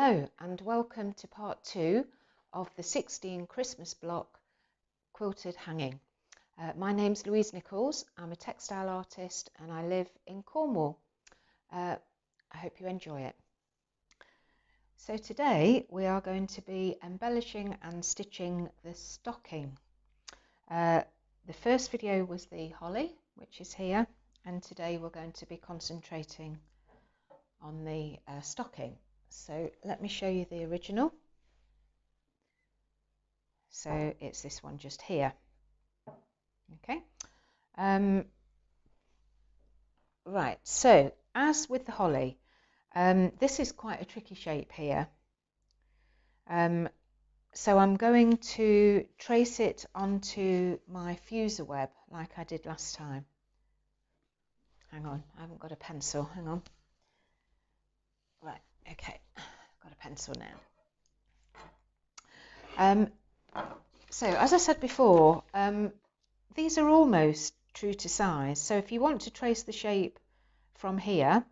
Hello and welcome to part 2 of the 16 Christmas block quilted hanging. My name's Louise Nichols. I'm a textile artist and I live in Cornwall. I hope you enjoy it. So today we are going to be embellishing and stitching the stocking. The first video was the holly, which is here, and today we're going to be concentrating on the stocking. So let me show you the original. So it's this one just here. Okay. Right, so as with the holly, this is quite a tricky shape here. So I'm going to trace it onto my fuser web like I did last time. Hang on, I haven't got a pencil, hang on. Right, okay, got a pencil now. So as I said before, these are almost true to size. So if you want to trace the shape from here,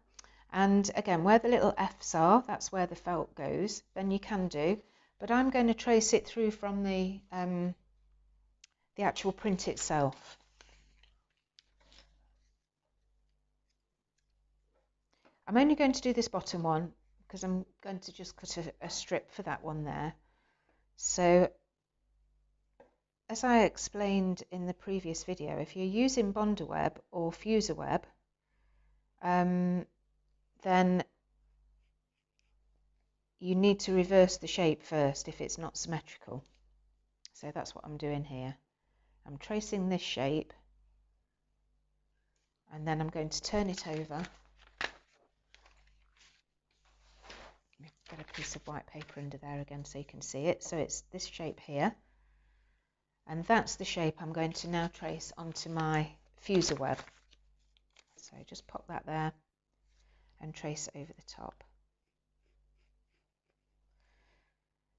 and again where the little F's are, that's where the felt goes, then you can do. But I'm going to trace it through from the actual print itself. I'm only going to do this bottom one because I'm going to just cut a strip for that one there. So as I explained in the previous video, if you're using Bonder web or fuser web, then you need to reverse the shape first if it's not symmetrical. So that's what I'm doing here. I'm tracing this shape and then I'm going to turn it over. Get a piece of white paper under there again so you can see it. So it's this shape here, and that's the shape I'm going to now trace onto my fuser web. So just pop that there and trace over the top.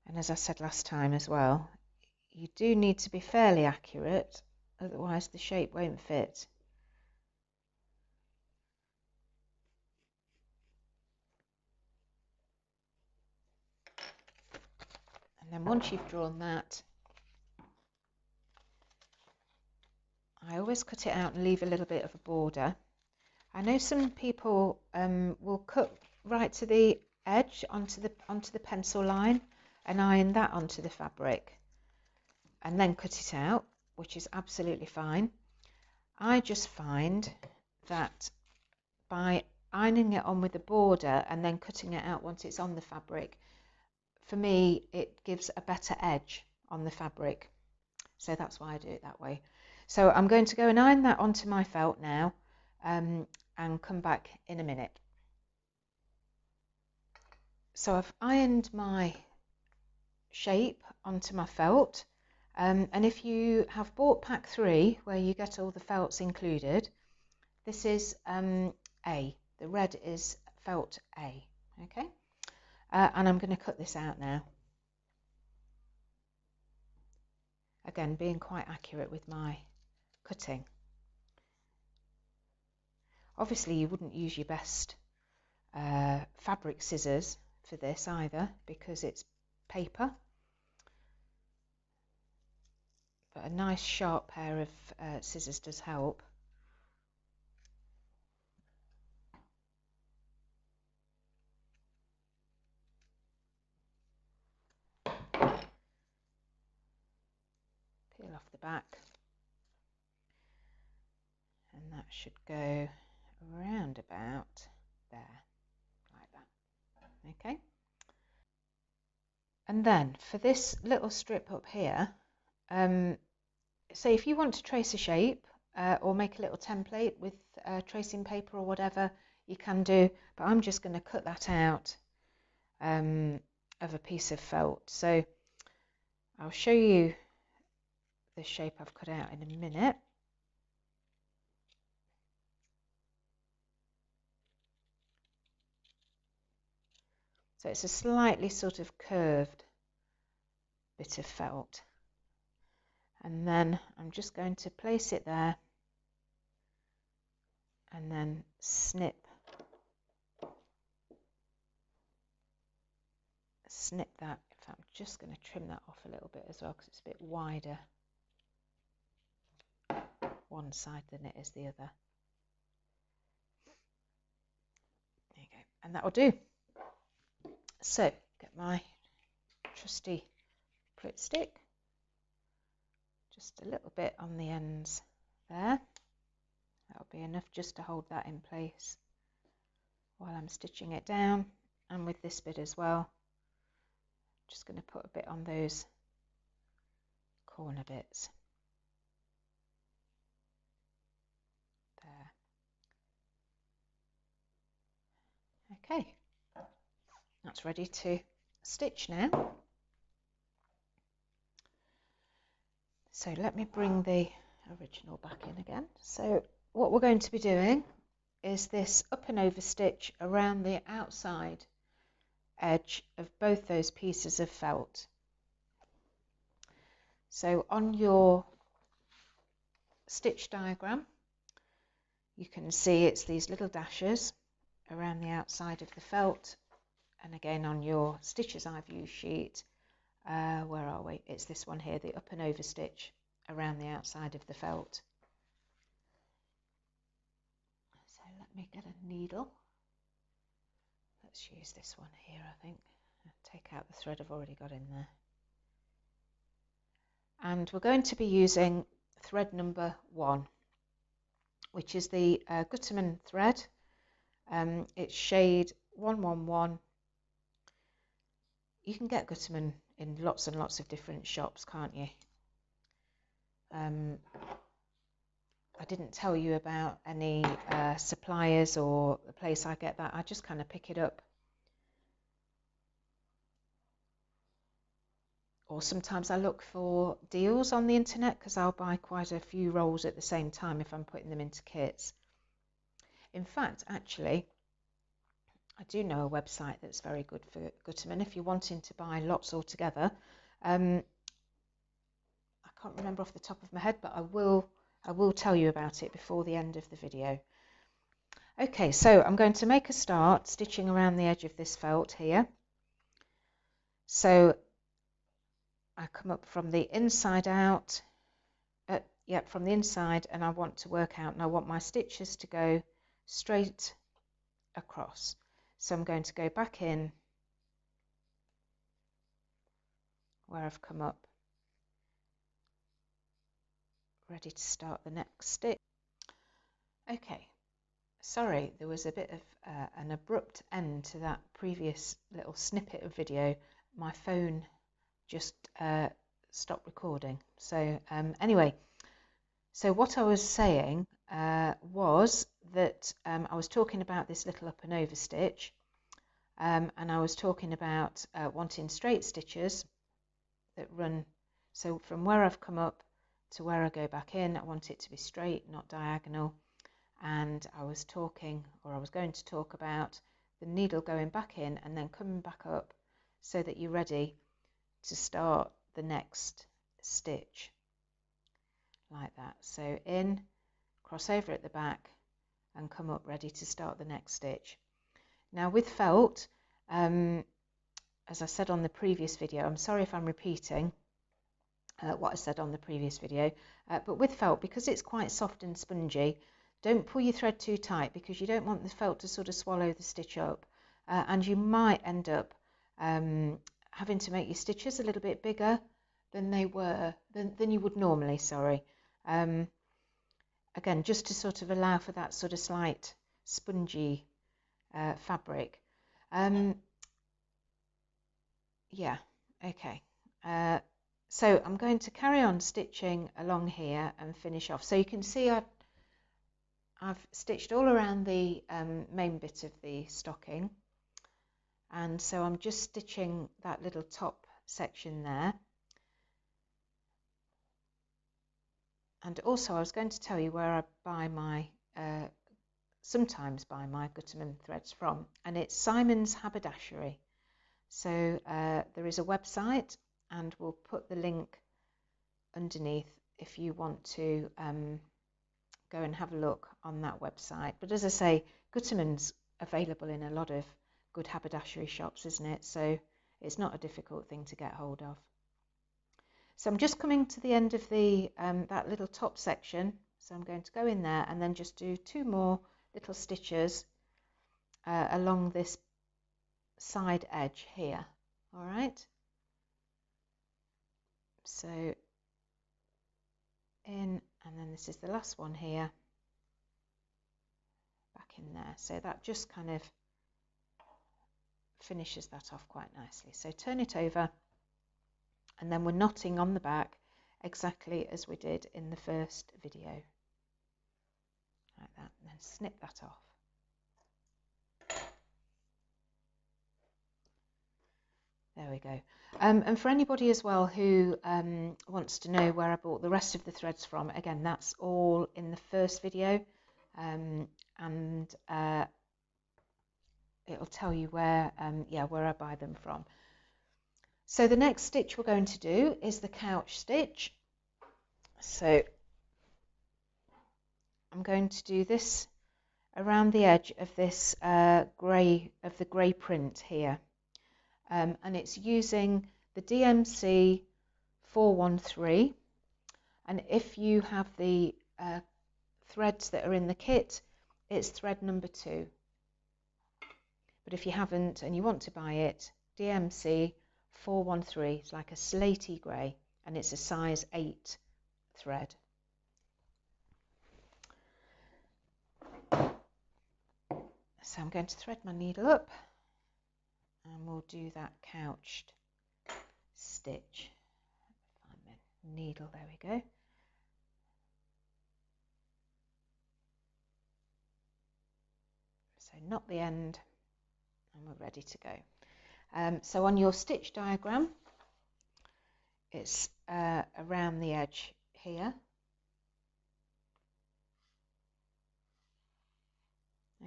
And as I said last time as well, you do need to be fairly accurate, otherwise the shape won't fit. And then once you've drawn that, I always cut it out and leave a little bit of a border. I know some people will cut right to the edge onto the pencil line and iron that onto the fabric and then cut it out, which is absolutely fine. I just find that by ironing it on with a border and then cutting it out once it's on the fabric, for me it gives a better edge on the fabric. So that's why I do it that way. So I'm going to go and iron that onto my felt now and come back in a minute. So I've ironed my shape onto my felt, and if you have bought pack 3 where you get all the felts included, this is A, the red is felt A, okay? And I'm going to cut this out now. Again, being quite accurate with my cutting. Obviously you wouldn't use your best fabric scissors for this either because it's paper, but a nice sharp pair of scissors does help. Peel off the back, and that should go around about there, like that, okay? And then for this little strip up here, say if you want to trace a shape or make a little template with tracing paper or whatever, you can do, but I'm just going to cut that out of a piece of felt. So I'll show you the shape I've cut out in a minute. So it's a slightly sort of curved bit of felt. And then I'm just going to place it there and then snip snip that. In fact, I'm just going to trim that off a little bit as well because it's a bit wider one side than it is the other. There you go, and that'll do. So get my trusty Split stick, just a little bit on the ends there. That'll be enough just to hold that in place while I'm stitching it down. And with this bit as well, just going to put a bit on those corner bits there. Okay, that's ready to stitch now. So let me bring the original back in again. So what we're going to be doing is this up and over stitch around the outside edge of both those pieces of felt. So on your stitch diagram, you can see it's these little dashes around the outside of the felt, and again on your stitches I've used sheet, where are we? It's this one here, the up and over stitch around the outside of the felt. So let me get a needle. Let's use this one here, I think. Take out the thread I've already got in there. And we're going to be using thread number 1, which is the Gutermann thread. It's shade 111. You can get Gutermann in lots and lots of different shops, can't you? I didn't tell you about any suppliers or the place I get that. I just kind of pick it up. Or sometimes I look for deals on the internet because I'll buy quite a few rolls at the same time if I'm putting them into kits. In fact, actually, I do know a website that's very good for Gutermann if you're wanting to buy lots all together. I can't remember off the top of my head, but I will tell you about it before the end of the video. Okay, so I'm going to make a start stitching around the edge of this felt here. So I come up from the inside out, from the inside, and I want to work out, and I want my stitches to go straight across. So I'm going to go back in where I've come up, ready to start the next stitch. Okay, sorry, there was a bit of an abrupt end to that previous little snippet of video. My phone just stopped recording. So anyway, so what I was saying was that I was talking about this little up and over stitch, and I was talking about wanting straight stitches that run, so from where I've come up to where I go back in, I want it to be straight, not diagonal. And I was talking, or I was going to talk about the needle going back in and then coming back up so that you're ready to start the next stitch like that. So in, cross over at the back and come up ready to start the next stitch. Now with felt, as I said on the previous video, I'm sorry if I'm repeating what I said on the previous video, but with felt, because it's quite soft and spongy, don't pull your thread too tight because you don't want the felt to sort of swallow the stitch up, and you might end up having to make your stitches a little bit bigger than they were, than you would normally, sorry. Again, just to sort of allow for that sort of slight spongy fabric. Yeah, okay. So I'm going to carry on stitching along here and finish off. So you can see I've stitched all around the main bit of the stocking, and so I'm just stitching that little top section there. And also I was going to tell you where I buy my sometimes buy my Gutermann threads from, and it's Simon's Haberdashery. So there is a website, and we'll put the link underneath if you want to go and have a look on that website. But as I say, Gutermann's available in a lot of good haberdashery shops, isn't it? So It's not a difficult thing to get hold of. So I'm just coming to the end of the that little top section, so I'm going to go in there and then just do 2 more little stitches along this side edge here. All right, so in, and then this is the last one here, back in there, so that just kind of finishes that off quite nicely. So turn it over, and then we're knotting on the back exactly as we did in the first video, like that, and then snip that off. There we go. And for anybody as well who wants to know where I bought the rest of the threads from, again, that's all in the first video, and it'll tell you where, where I buy them from. So the next stitch we're going to do is the couch stitch. So I'm going to do this around the edge of this the grey print here. And it's using the DMC 413, and if you have the threads that are in the kit, it's thread number 2, but if you haven't and you want to buy it, DMC 413, it's like a slaty grey, and it's a size 8 thread. So I'm going to thread my needle up, and we'll do that couched stitch. Find my needle, there we go. So knot the end, and we're ready to go. So on your stitch diagram, it's around the edge here.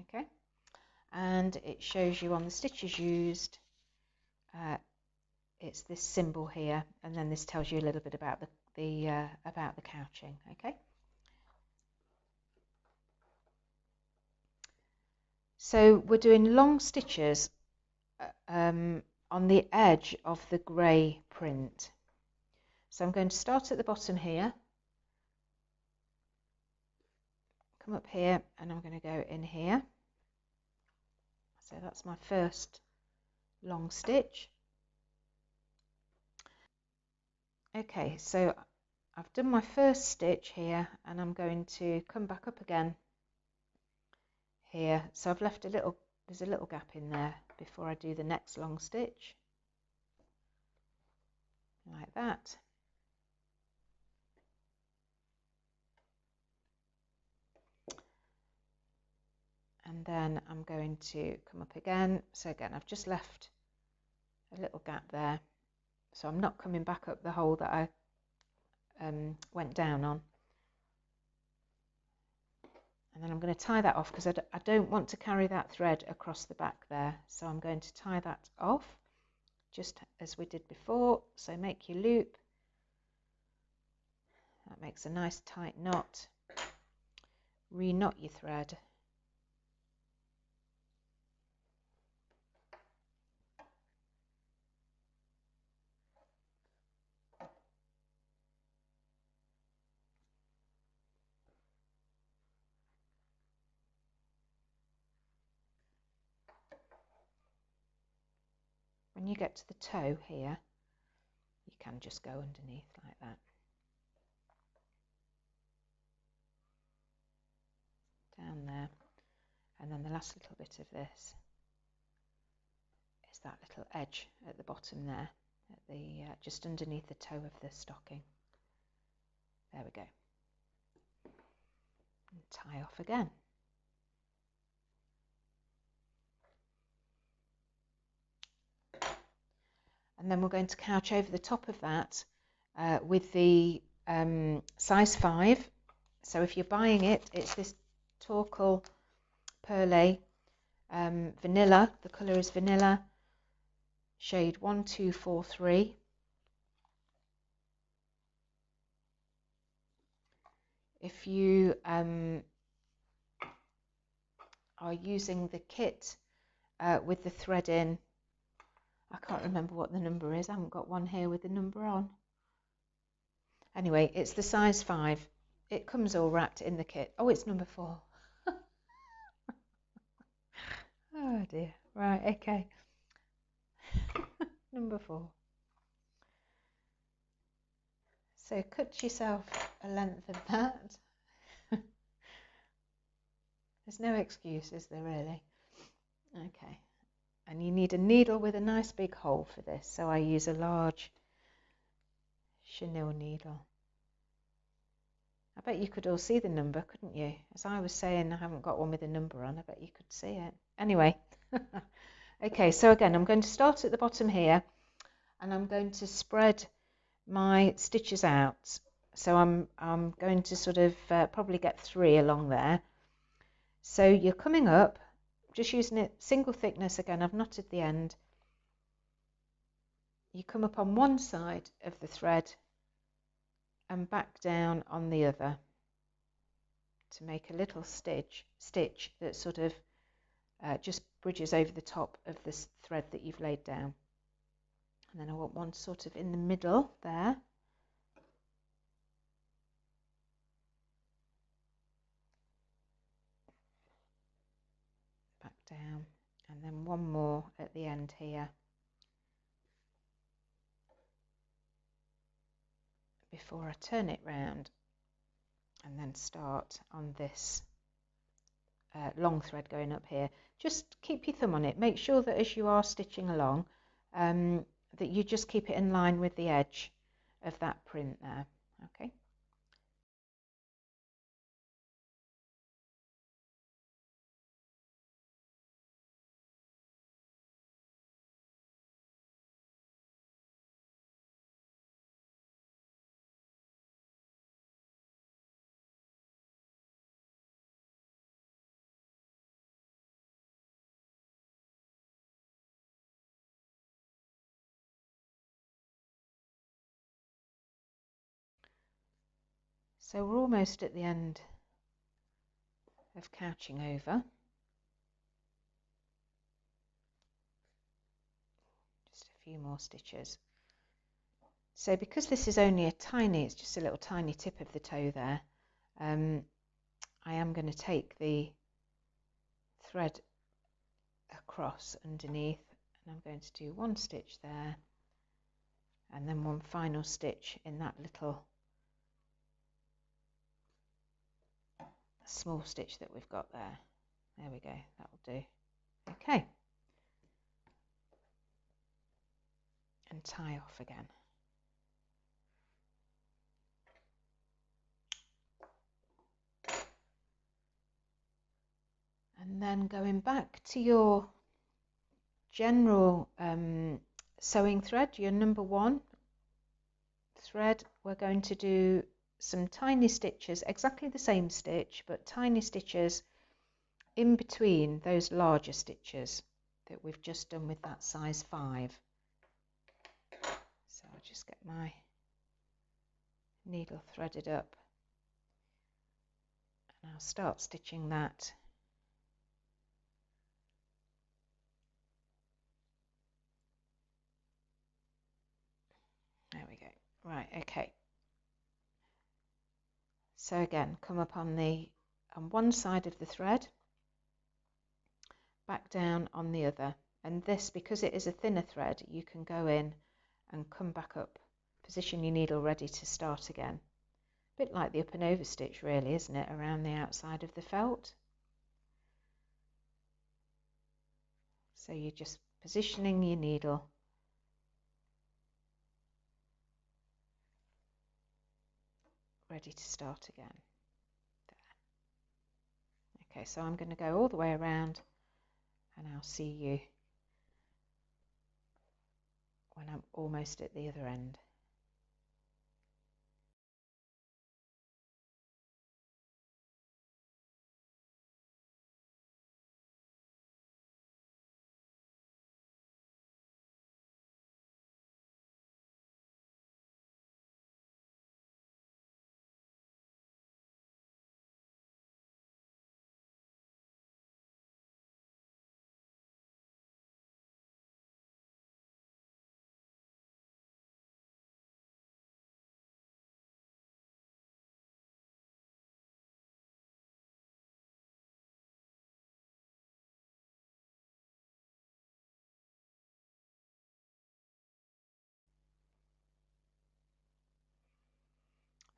Okay, and it shows you on the stitches used, it's this symbol here, and then this tells you a little bit about the couching. Okay, so we're doing long stitches on the edge of the grey print. So I'm going to start at the bottom here, come up here, and I'm going to go in here. So that's my first long stitch. Okay, so I've done my first stitch here, and I'm going to come back up again here. So I've left there's a little gap in there before I do the next long stitch, like that. And then I'm going to come up again. So again, I've just left a little gap there, so I'm not coming back up the hole that I went down on. And then I'm going to tie that off because I don't want to carry that thread across the back there. So I'm going to tie that off just as we did before. So make your loop. That makes a nice tight knot. Re-knot your thread. When you get to the toe here, you can just go underneath like that. Down there. And then the last little bit of this is that little edge at the bottom there, at the just underneath the toe of the stocking. There we go. And tie off again. And then we're going to couch over the top of that with the size 5. So if you're buying it, it's this Torkel Perle vanilla. The colour is vanilla, shade 1243. If you are using the kit with the thread in, I can't remember what the number is. I haven't got one here with the number on. Anyway, it's the size 5. It comes all wrapped in the kit. Oh, it's number 4. Oh dear. Right, okay. Number 4. So cut yourself a length of that. There's no excuse, is there really? Okay. And you need a needle with a nice big hole for this. So I use a large chenille needle. I bet you could all see the number, couldn't you? As I was saying, I haven't got one with a number on. I bet you could see it. Anyway. Okay, so again, I'm going to start at the bottom here, and I'm going to spread my stitches out. So I'm going to sort of probably get 3 along there. So you're coming up, just using it single thickness again. I've knotted the end. You come up on one side of the thread and back down on the other to make a little stitch that sort of just bridges over the top of this thread that you've laid down. And then I want one sort of in the middle there. Back down, and then one more at the end here before I turn it round, and then start on this long thread going up here. Just keep your thumb on it. Make sure that as you are stitching along that you just keep it in line with the edge of that print there. Okay. So we're almost at the end of couching over. Just a few more stitches. So because this is only it's just a little tiny tip of the toe there, I am going to take the thread across underneath, and I'm going to do one stitch there, and then one final stitch in that little small stitch that we've got there. There we go, that'll do. Okay, and tie off again. And then going back to your general sewing thread, your number 1 thread, we're going to do some tiny stitches, exactly the same stitch, but tiny stitches in between those larger stitches that we've just done with that size 5. So I'll just get my needle threaded up, and I'll start stitching that. There we go. Right, okay. So again, come up on one side of the thread, back down on the other, and this, because it is a thinner thread, you can go in and come back up, position your needle ready to start again. A bit like the up and over stitch really, isn't it, around the outside of the felt. So you're just positioning your needle ready to start again. There. Okay, so I'm going to go all the way around, and I'll see you when I'm almost at the other end.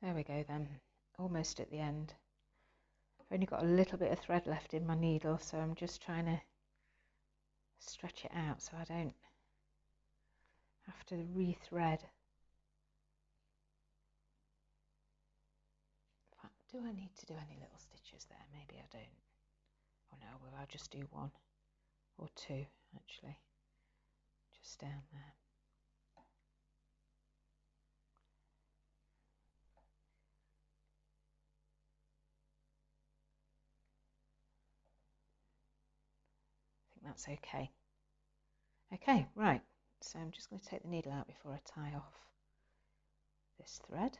There we go then, almost at the end. I've only got a little bit of thread left in my needle, so I'm just trying to stretch it out so I don't have to rethread. In fact, do I need to do any little stitches there? Maybe I don't. Oh no, well I'll just do one or two actually, just down there. I think that's okay. Okay, right, so I'm just going to take the needle out before I tie off this thread.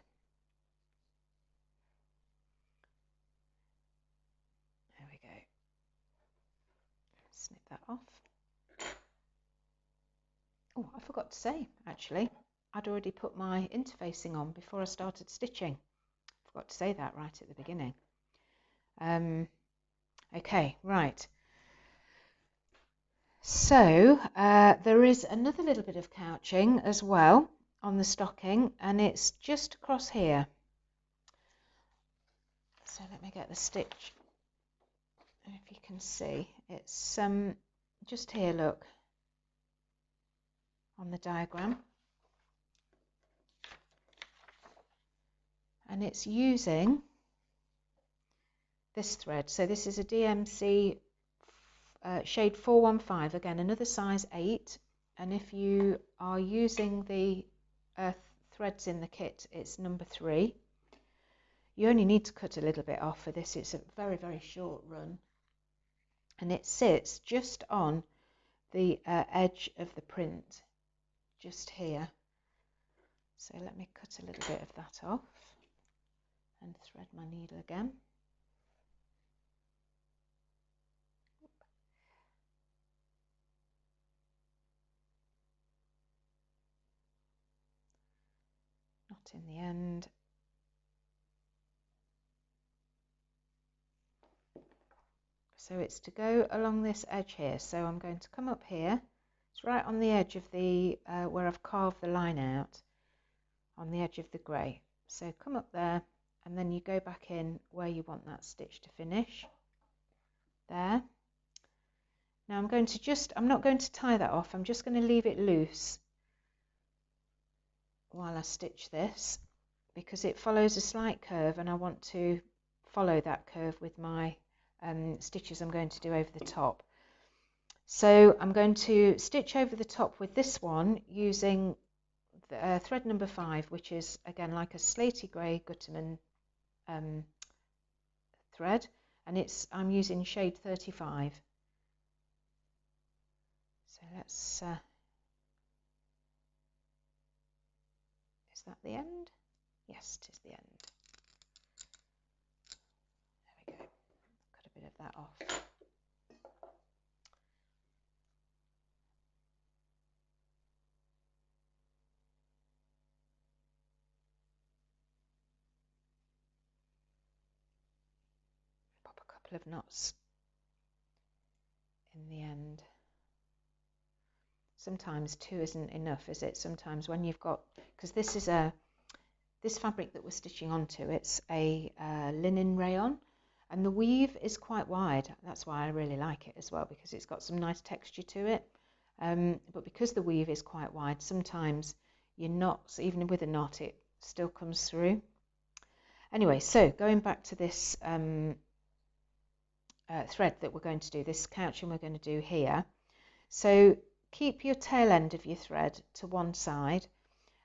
There we go. Snip that off. Oh, I forgot to say, actually, I'd already put my interfacing on before I started stitching. Forgot to say that right at the beginning. Okay, right. So there is another little bit of couching as well on the stocking, and it's just across here. So let me get the stitch. If you can see, it's just here, look, on the diagram, and it's using this thread. So this is a DMC shade 415, again another size 8, and if you are using the threads in the kit, it's number 3. You only need to cut a little bit off for this. It's a very, very short run, and it sits just on the edge of the print, just here. So let me cut a little bit of that off and thread my needle again. Not in the end. So it's to go along this edge here. So I'm going to come up here. It's right on the edge of the where I've carved the line out, on the edge of the grey. So come up there, and then you go back in where you want that stitch to finish. There. Now I'm not going to tie that off. I'm just going to leave it loose while I stitch this, because it follows a slight curve, and I want to follow that curve with my stitches I'm going to do over the top. So I'm going to stitch over the top with this one using the, thread number 5, which is again like a slaty grey Gutermann thread, and I'm using shade 35. So let's is that the end? Yes, it is the end. There we go. Cut a bit of that off. Pop a couple of knots in the end. Sometimes 2 isn't enough, is it? Sometimes when you've got, because this is this fabric that we're stitching onto, it's a linen rayon, and the weave is quite wide. That's why I really like it as well, because it's got some nice texture to it. But because the weave is quite wide, sometimes your knots, even with a knot, it still comes through. Anyway, so going back to this thread that we're going to do, this couching we're going to do here. So keep your tail end of your thread to one side,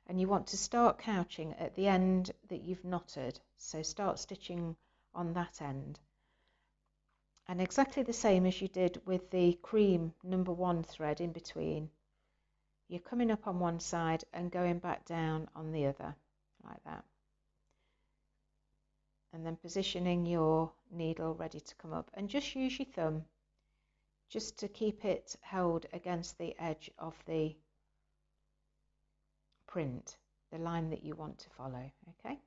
and you want to start couching at the end that you've knotted. So start stitching on that end. And exactly the same as you did with the cream number 1 thread in between. You're coming up on one side and going back down on the other, like that. And then positioning your needle ready to come up, and just use your thumb just to keep it held against the edge of the print, the line that you want to follow, okay?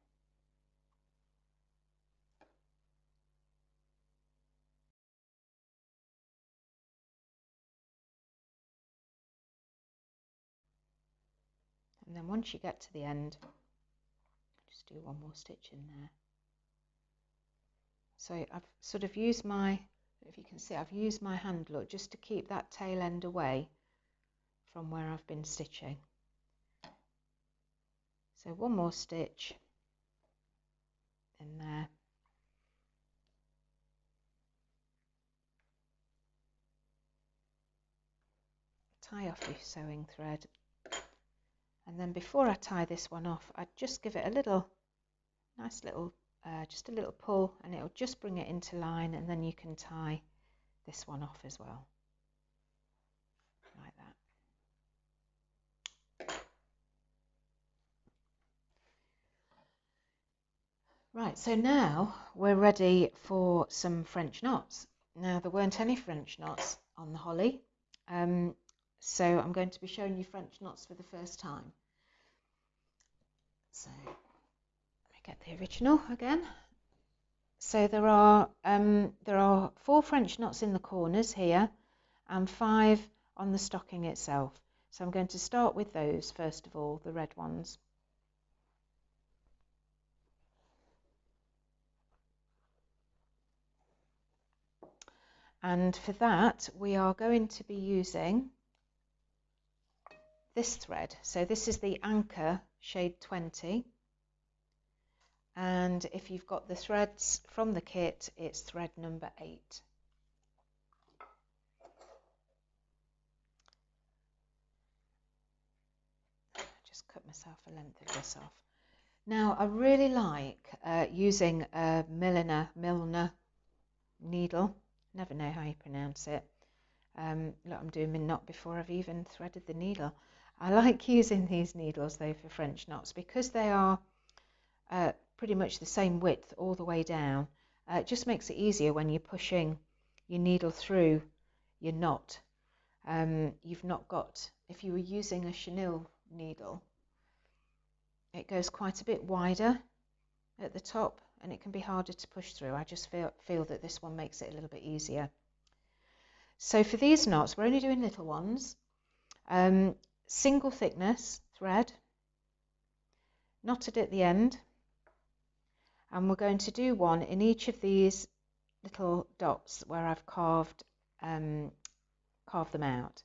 And then once you get to the end, just do one more stitch in there. So I've sort of used my, if you can see, I've used my hand look just to keep that tail end away from where I've been stitching. So one more stitch in there. Tie off your sewing thread. And then before I tie this one off, I'd just give it a little, nice little, just a little pull, and it'll just bring it into line, and then you can tie this one off as well, like that. Right, so now we're ready for some French knots. Now there weren't any French knots on the holly, so I'm going to be showing you French knots for the first time. So let me get the original again. So there are 4 French knots in the corners here and 5 on the stocking itself. So I'm going to start with those first of all, the red ones. And for that we are going to be using this thread. So this is the Anchor shade 20. And if you've got the threads from the kit, it's thread number 8. I just cut myself a length of this off. Now I really like using a Milner needle. Never know how you pronounce it. Look, I'm doing my knot before I've even threaded the needle. I like using these needles though for French knots because they are pretty much the same width all the way down. It just makes it easier when you're pushing your needle through your knot. You've not got, if you were using a chenille needle, it goes quite a bit wider at the top and it can be harder to push through. I just feel that this one makes it a little bit easier. So for these knots, we're only doing little ones. Single thickness thread, knotted at the end, and we're going to do one in each of these little dots where I've carved them out.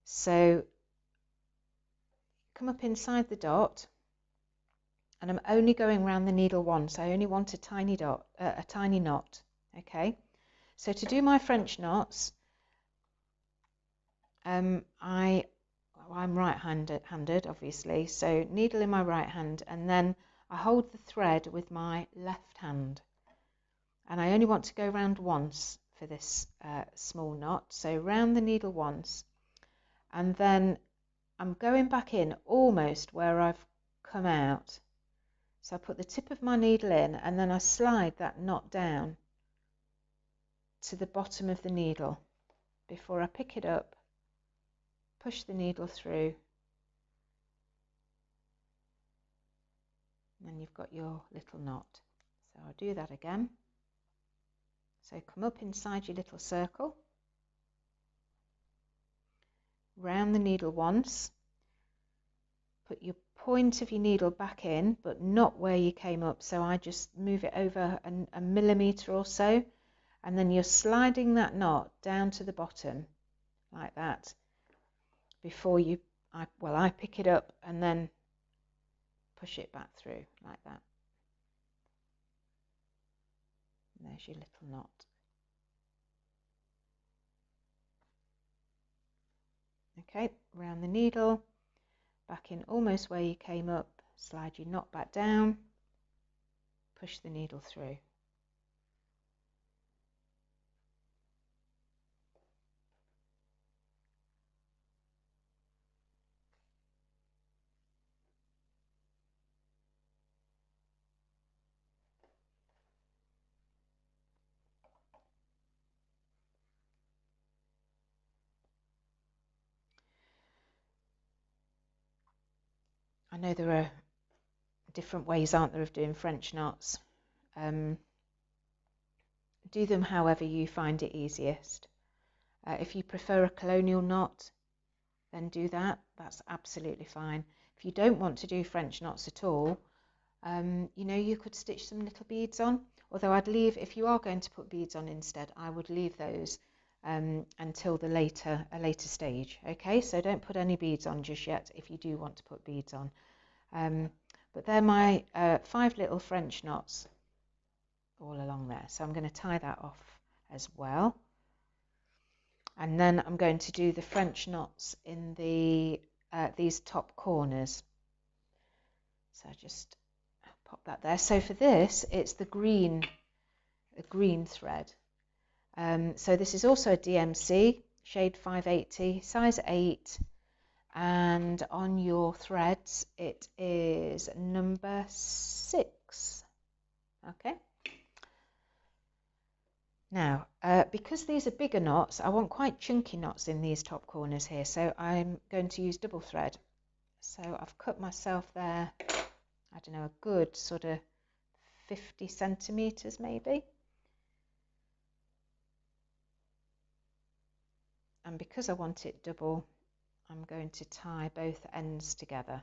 So come up inside the dot, and I'm only going around the needle once. I only want a tiny dot, a tiny knot. Okay, so to do my French knots, I'm right-handed, obviously, so needle in my right hand, and then I hold the thread with my left hand, and I only want to go round once for this small knot. So round the needle once, and then I'm going back in almost where I've come out. So I put the tip of my needle in, and then I slide that knot down to the bottom of the needle before I pick it up, push the needle through, and then you've got your little knot. So I'll do that again. So come up inside your little circle, round the needle once, put your point of your needle back in, but not where you came up, so I just move it over a millimetre or so, and then you're sliding that knot down to the bottom like that before I pick it up and then push it back through like that. And there's your little knot. Okay, round the needle, back in almost where you came up, slide your knot back down, push the needle through. I know there are different ways, aren't there, of doing French knots. Do them however you find it easiest. If you prefer a colonial knot, then do that. That's absolutely fine. If you don't want to do French knots at all, You know, you could stitch some little beads on, although I'd leave, if you are going to put beads on instead, I would leave those until a later stage. Okay, so don't put any beads on just yet if you do want to put beads on. But they're my 5 little French knots all along there, so I'm going to tie that off as well, and then I'm going to do the French knots in the these top corners. So just pop that there. So for this, it's the green thread. So this is also a DMC, shade 580, size 8, and on your threads it is number 6. Okay. Now, because these are bigger knots, I want quite chunky knots in these top corners here, so I'm going to use double thread. So I've cut myself there, I don't know, a good sort of 50 centimetres maybe. And because I want it double, I'm going to tie both ends together.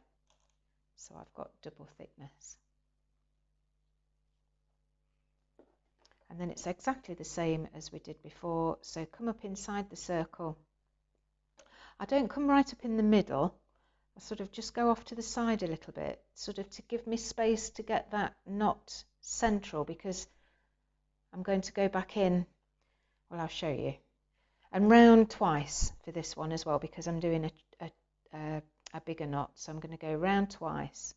So I've got double thickness. And then it's exactly the same as we did before. So come up inside the circle. I don't come right up in the middle. I sort of just go off to the side a little bit, sort of to give me space to get that knot central, because I'm going to go back in. Well, I'll show you. And round twice for this one as well, because I'm doing a bigger knot. So I'm going to go round twice.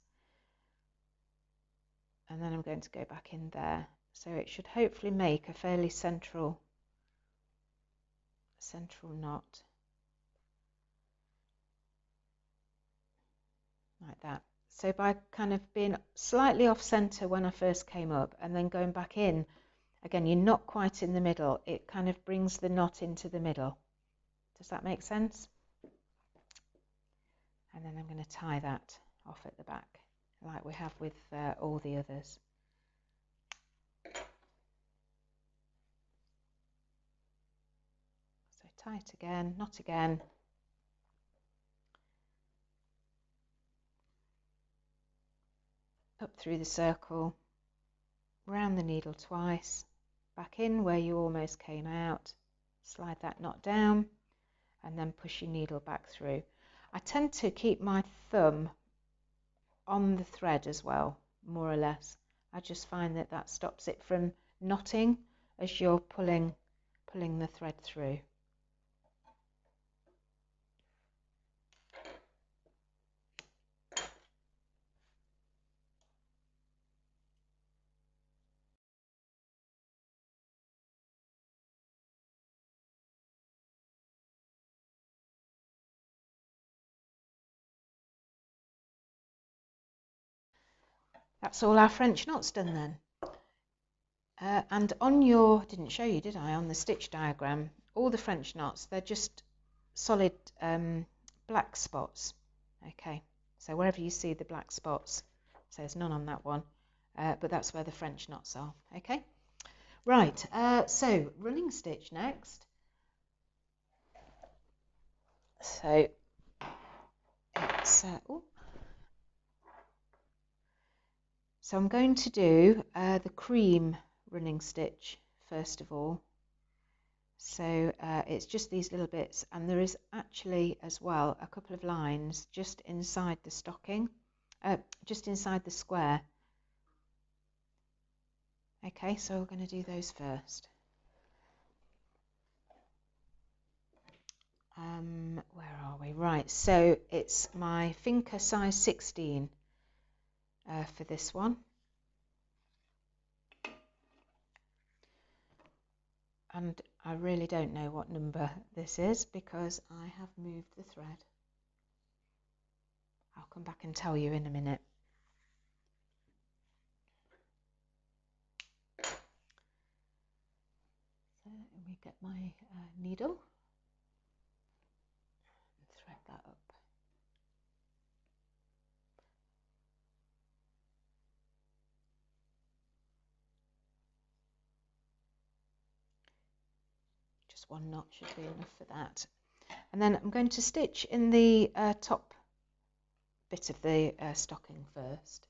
And then I'm going to go back in there. So it should hopefully make a fairly central knot. Like that. So by kind of being slightly off center when I first came up and then going back in, again, you're not quite in the middle. It kind of brings the knot into the middle. Does that make sense? And then I'm going to tie that off at the back, like we have with all the others. So tie it again, knot again. Up through the circle, round the needle twice, back in where you almost came out, slide that knot down, and then push your needle back through. I tend to keep my thumb on the thread as well, more or less. I just find that that stops it from knotting as you're pulling the thread through. That's all our French knots done then. And on your, didn't show you, did I, on the stitch diagram, all the French knots, they're just solid black spots. Okay, so wherever you see the black spots, so there's none on that one, but that's where the French knots are. Okay, right, so running stitch next. So it's, so I'm going to do the cream running stitch first of all. So it's just these little bits, and there is actually as well a couple of lines just inside the stocking, just inside the square. Okay, so we're going to do those first. Where are we? Right, so it's my Finca size 16 for this one. And I really don't know what number this is because I have moved the thread. I'll come back and tell you in a minute. So let me get my needle and thread that up. Just one knot should be enough for that. And then I'm going to stitch in the top bit of the stocking first.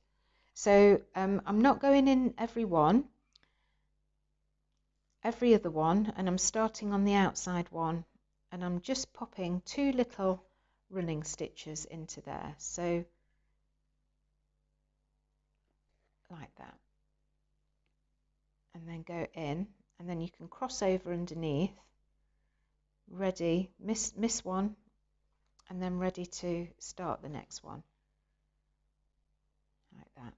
So I'm not going in every other one, and I'm starting on the outside one, and I'm just popping 2 little running stitches into there, so like that, and then go in, and then you can cross over underneath, ready, miss one, and then ready to start the next one, like that.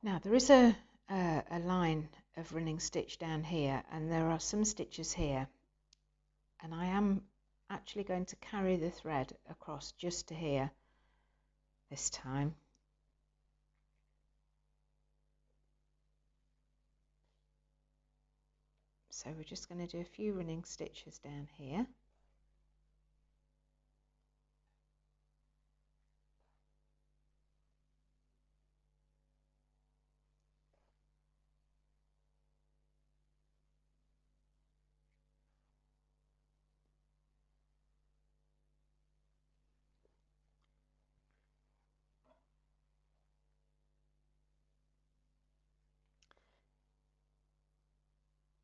Now there is a line of running stitch down here, and there are some stitches here, and I am actually going to carry the thread across just to here this time. So we're just going to do a few running stitches down here.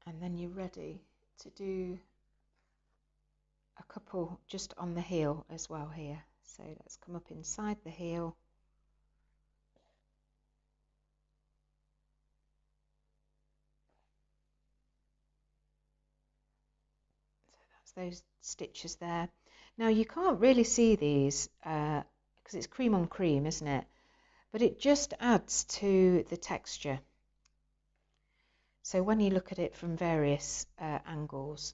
And then you're ready to do a couple just on the heel as well here. So let's come up inside the heel. So that's those stitches there. Now you can't really see these because it's cream on cream, isn't it? But it just adds to the texture. So when you look at it from various angles,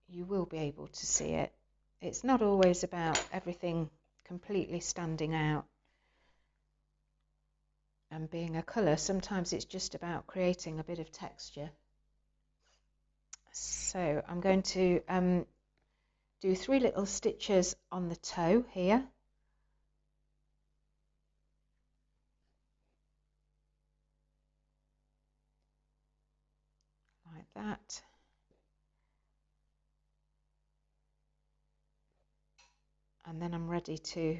you will be able to see it. It's not always about everything completely standing out and being a colour. Sometimes it's just about creating a bit of texture. So I'm going to do 3 little stitches on the toe here. Like that. And then I'm ready to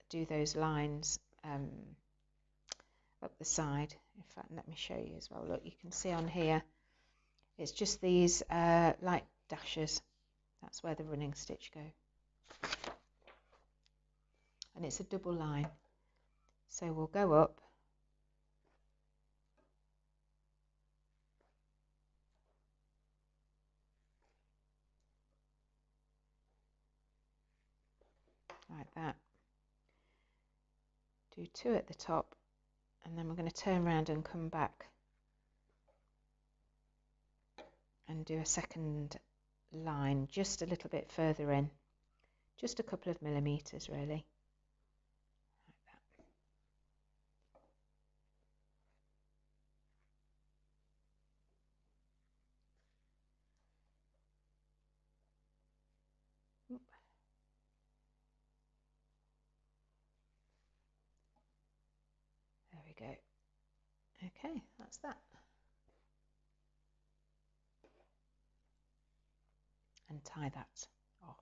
do those lines up the side. In fact, let me show you as well. Look, you can see on here, it's just these light dashes. That's where the running stitch go. And it's a double line. So we'll go up. Like that. Do 2 at the top, and then we're going to turn around and come back and do a second line just a little bit further in, just a couple of millimeters really. Like that. There we go. Okay, that's that. And tie that off.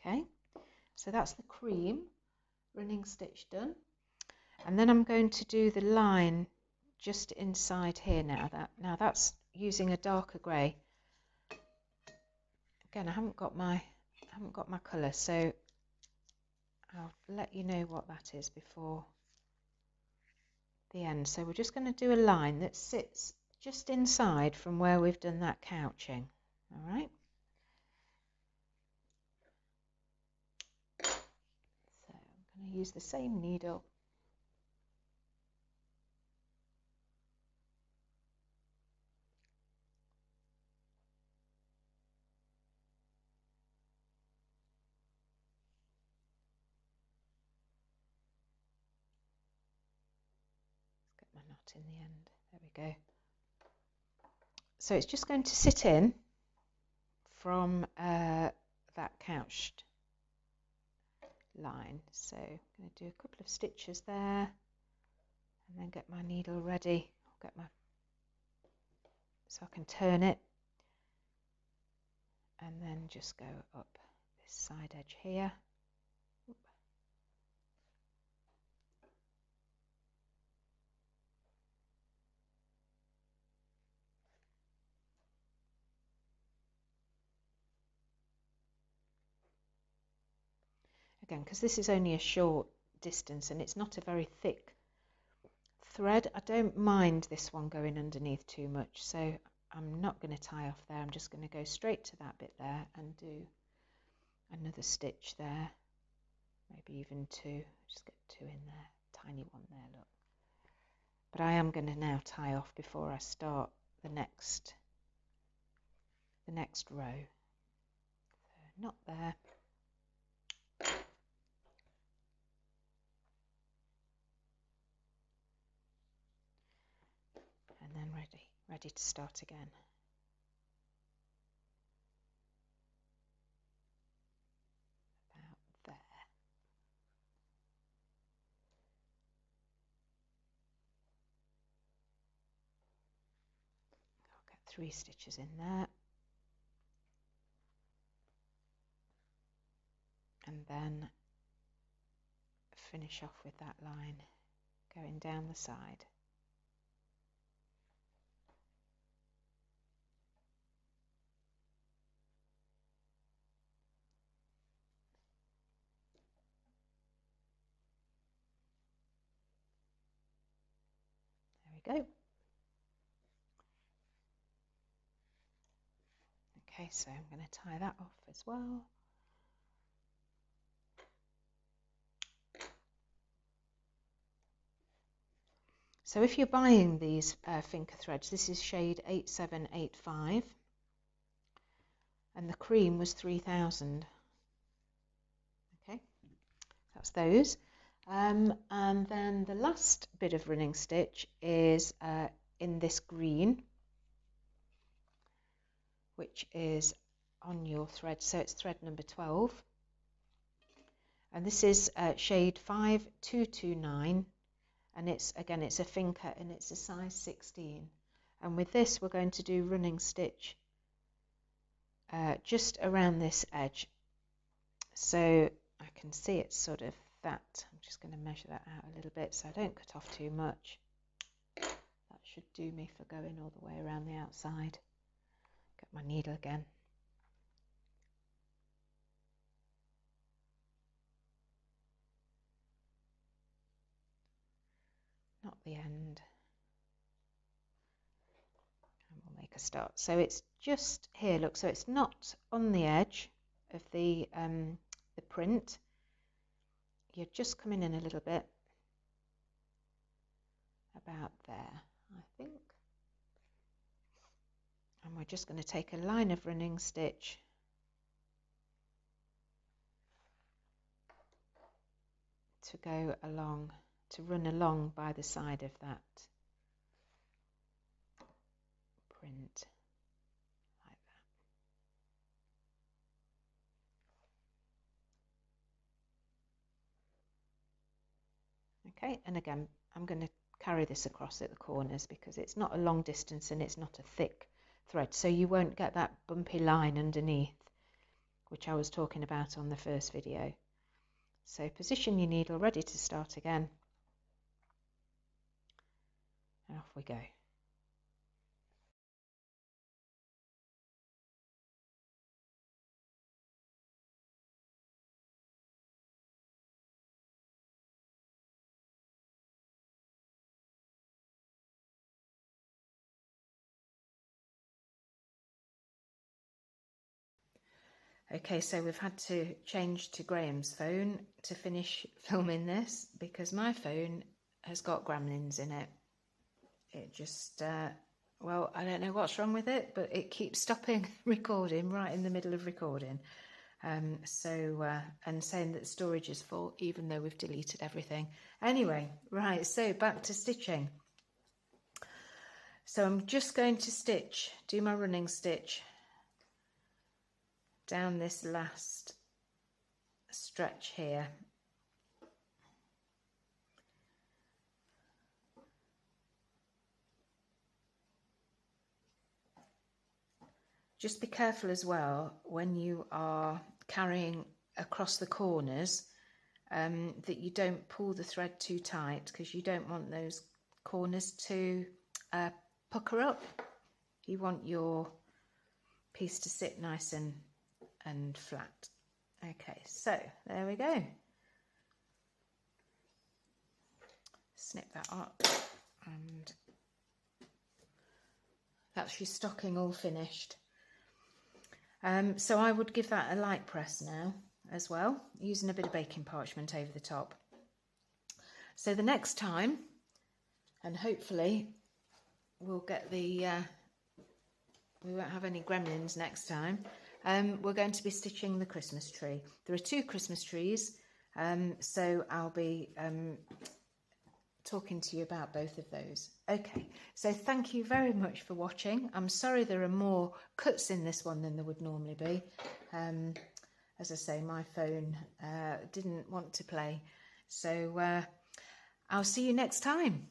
Okay, so that's the cream running stitch done, and then I'm going to do the line just inside here now. That's using a darker grey. Again, I haven't got my colour, so I'll let you know what that is before the end. So we're just going to do a line that sits just inside from where we've done that couching. All right. So I'm going to use the same needle. Let's get my knot in the end. There we go. So it's just going to sit in from that couched line. So I'm going to do a couple of stitches there and then get my needle ready. I'll get my, so I can turn it and then just go up this side edge here. Again, because this is only a short distance and it's not a very thick thread, I don't mind this one going underneath too much, so I'm not going to tie off there. I'm just going to go straight to that bit there and do another stitch there, maybe even two. Just get two in there, tiny one there, look. But I am going to now tie off before I start the next row. So not there. And then ready to start again. About there. I'll get 3 stitches in there. And then finish off with that line going down the side. There we go. Okay, so I'm going to tie that off as well. So if you're buying these Finca threads, this is shade 8785 and the cream was 3000. Okay, that's those. And then the last bit of running stitch is in this green, which is on your thread, so it's thread number 12. And this is shade 5229. And it's a Finca and it's a size 16. And with this we're going to do running stitch just around this edge, so I can see it's sort of that. I'm just going to measure that out a little bit so I don't cut off too much. That should do me for going all the way around the outside. Get my needle again. Not the end. And we'll make a start. So it's just here, look, so it's not on the edge of the print. You're just coming in a little bit about there, I think. And we're just going to take a line of running stitch to go along, to run along by the side of that print, like that. Okay, and again, I'm going to carry this across at the corners because it's not a long distance and it's not a thick thread, so you won't get that bumpy line underneath, which I was talking about on the first video. So position your needle ready to start again, and off we go. Okay, so we've had to change to Graham's phone to finish filming this because my phone has got gremlins in it. It just, well, I don't know what's wrong with it, but it keeps stopping recording right in the middle of recording. And saying that storage is full, even though we've deleted everything. Anyway, right, so back to stitching. So I'm just going to do my running stitch down this last stretch here. Just be careful as well when you are carrying across the corners that you don't pull the thread too tight, because you don't want those corners to pucker up. You want your piece to sit nice and flat. Okay, so there we go. Snip that up, and that's your stocking all finished. So I would give that a light press now as well, using a bit of baking parchment over the top. So the next time, and hopefully we'll get we won't have any gremlins next time, we're going to be stitching the Christmas tree. There are 2 Christmas trees, so I'll be talking to you about both of those. Okay, so thank you very much for watching. I'm sorry there are more cuts in this one than there would normally be. As I say, my phone didn't want to play. So I'll see you next time.